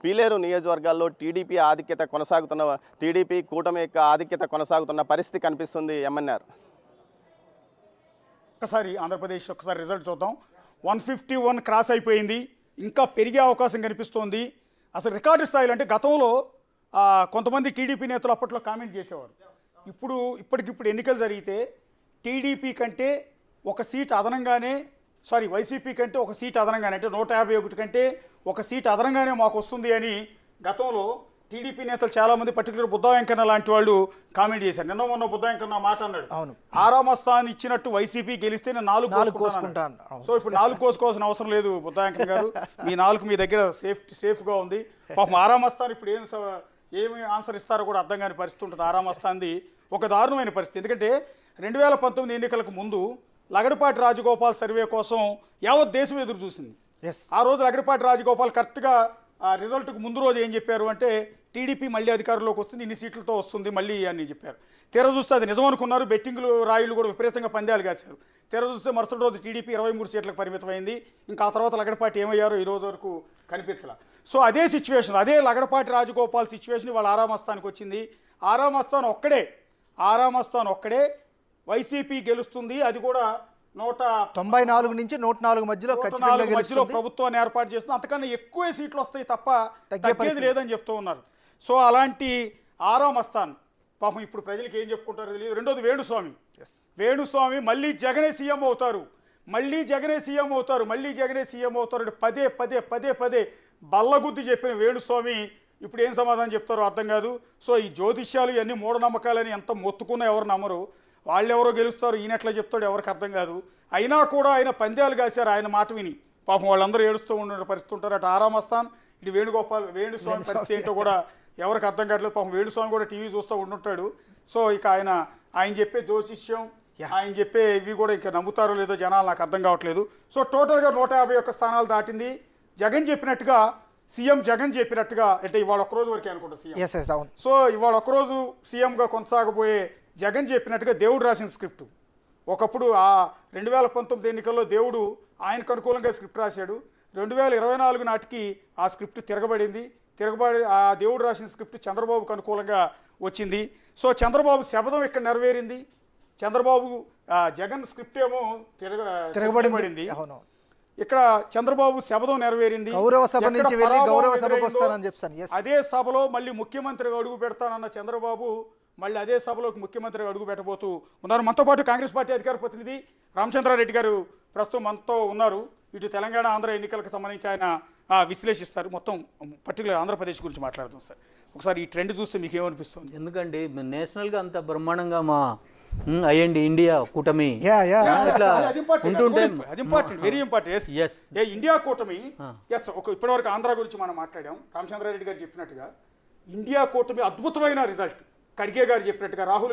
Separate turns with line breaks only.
పీలేరు నియోజకవర్గాల్లో టీడీపీ కూటమి యొక్క ఆధిక్యత కొనసాగుతున్న పరిస్థితి కనిపిస్తుంది ఎమ్మెన్ఆర్.
ఒకసారి ఆంధ్రప్రదేశ్ ఒకసారి రిజల్ట్ చూద్దాం. 151 క్రాస్ అయిపోయింది, ఇంకా పెరిగే అవకాశం కనిపిస్తోంది. అసలు రికార్డు స్థాయిలో అంటే గతంలో కొంతమంది టీడీపీ నేతలు అప్పట్లో కామెంట్ చేసేవారు. ఇప్పటికిప్పుడు ఎన్నికలు జరిగితే టీడీపీ కంటే ఒక సీట్ అదనంగానే వైసీపీ కంటే ఒక సీట్ అదనంగానే అంటే 151 కంటే ఒక సీట్ అదనంగానే మాకు వస్తుంది అని గతంలో టీడీపీ నేతలు చాలామంది పర్టికులర్ బుద్ధా వెంకన్న లాంటి వాళ్ళు కామెంట్ చేశారు. మొన్న బుద్ధా వెంకన్న మాట అన్నాడు, ఆరామ స్థానం ఇచ్చినట్టు వైసీపీ గెలిస్తే నేను 4 కోసుకుంటాను. సో ఇప్పుడు 4 కోసుకోవాల్సిన అవసరం లేదు బుద్ధా వెంకన్న గారు, మీ 4 మీ దగ్గర సేఫ్గా ఉంది. పాపం ఆరామ స్థానం ఇప్పుడు ఏమి ఆన్సర్ ఇస్తారో కూడా అర్థం కాని పరిస్థితి ఉంటుంది. ఆరామ స్థానంది ఒక దారుణమైన పరిస్థితి. ఎందుకంటే 2019 ఎన్నికలకు ముందు లగడపాటి రాజగోపాల్ సర్వే కోసం యావత్ దేశం ఎదురు చూసింది. ఆ రోజు లగడపాటి రాజగోపాల్ కరెక్ట్గా రిజల్ట్కు ముందు రోజు ఏం చెప్పారు అంటే టీడీపీ మళ్ళీ అధికారంలోకి వస్తుంది, ఇన్ని సీట్లతో వస్తుంది మళ్ళీ అని చెప్పారు. తెర చూస్తే అది నిజం అనుకున్నారు. బెట్టింగ్లు రాయిలు కూడా విపరీతంగా పందాలు కాశారు. తెర చూస్తే మరుసటి రోజు టీడీపీ 23 సీట్లకు పరిమితమైంది. ఇంకా ఆ తర్వాత లగడపాటి ఏమయ్యారో ఈ రోజు వరకు కనిపించాల. సో అదే సిచ్యువేషన్, అదే లగడపాటి రాజగోపాల్ సిచ్యువేషన్ వాళ్ళ ఆరామస్థానికి వచ్చింది. ఆరామస్థాన్ ఒక్కడే వైసీపీ గెలుస్తుంది. అది కూడా
194 నుంచి 104 మధ్యలో
ప్రభుత్వాన్ని ఏర్పాటు చేస్తుంది. అంతకన్నా ఎక్కువ సీట్లు వస్తాయి తప్ప తగ్గేది లేదని చెప్తూ ఉన్నారు. సో అలాంటి ఆరామస్థాన్ పాపం ఇప్పుడు ప్రజలకు ఏం చెప్పుకుంటారో తెలియదు. రెండోది వేణుస్వామి మళ్ళీ జగనే సీఎం అవుతారు, మళ్ళీ జగనే సీఎం అవుతారు పదే బల్లగుద్ది చెప్పిన వేణుస్వామి ఇప్పుడు ఏం సమాధానం చెప్తారో అర్థం కాదు. సో ఈ జ్యోతిష్యాలు ఇవన్నీ మూఢనమ్మకాలని ఎంత మొత్తుకున్నా ఎవరు నమ్మరు. వాళ్ళెవరో గెలుస్తారు, ఈయనట్లా చెప్తాడు ఎవరికి అర్థం కాదు. అయినా కూడా ఆయన పందాలు కాశారు ఆయన మాట విని. పాపం వాళ్ళందరూ ఏడుస్తూ ఉండే పరిస్థితి ఉంటారు. అటు ఆరామస్థాన్, ఇటు వేణుస్వామి పరిస్థితి ఏంటో కూడా ఎవరికి అర్థం కావట్లేదు. పాపం వేణుస్వామి కూడా టీవీ చూస్తూ ఉంటుంటాడు. సో ఇక ఆయన చెప్పే జ్యోతిష్యం, ఆయన చెప్పే ఇవి కూడా ఇంకా నమ్ముతారో లేదో జనాలు నాకు అర్థం కావట్లేదు. సో టోటల్గా 151 స్థానాలు దాటింది. సీఎం జగన్ చెప్పినట్టుగా అంటే ఇవాళ ఒక్కరోజు వరకే అనుకుంటా సీఎం. సో ఇవాళ ఒక్కరోజు సీఎంగా కొనసాగబోయే జగన్ చెప్పినట్టుగా దేవుడు రాసిన స్క్రిప్ట్. ఒకప్పుడు ఆ 2019 ఎన్నికల్లో దేవుడు ఆయనకు అనుకూలంగా స్క్రిప్ట్ రాశాడు. 2024 నాటికి ఆ స్క్రిప్ట్ తిరగబడి ఆ దేవుడు రాసిన స్క్రిప్ట్ చంద్రబాబుకు అనుకూలంగా వచ్చింది. సో చంద్రబాబు శపథం ఇక్కడ నెరవేరింది. జగన్ స్క్రిప్ట్ ఏమో తిరగబడింది. ఇక్కడ చంద్రబాబు శపథం నెరవేరింది. అదే సభలో మళ్ళీ ముఖ్యమంత్రిగా అడుగు పెడతానన్న చంద్రబాబు మళ్ళీ అదే సభలోకి ముఖ్యమంత్రిగా అడుగు పెట్టబోతూ ఉన్నారు. మనతో పాటు కాంగ్రెస్ పార్టీ అధికార ప్రతినిధి రామచంద్రారెడ్డి గారు ప్రస్తుతం మనతో ఉన్నారు. ఇటు తెలంగాణ ఆంధ్ర ఎన్నికలకు సంబంధించి ఆయన విశ్లేషిస్తారు. మొత్తం పర్టికులర్ ఆంధ్రప్రదేశ్ గురించి మాట్లాడుతాం సార్. ఒకసారి ఈ ట్రెండ్ చూస్తే మీకు ఏమనిపిస్తుంది?
ఎందుకంటే నేషనల్గా అంత బ్రహ్మాండంగా మా అయ్యండి ఇండియా కూటమి
వెరీ ఇంపార్టెంట్ ఇండియా కూటమి. ఇప్పటివరకు ఆంధ్ర గురించి మనం మాట్లాడాం. రామచంద్రారెడ్డి గారు చెప్పినట్టుగా ఇండియా కూటమి అద్భుతమైన రిజల్ట్. ఖర్గే గారు చెప్పినట్టుగా, రాహుల్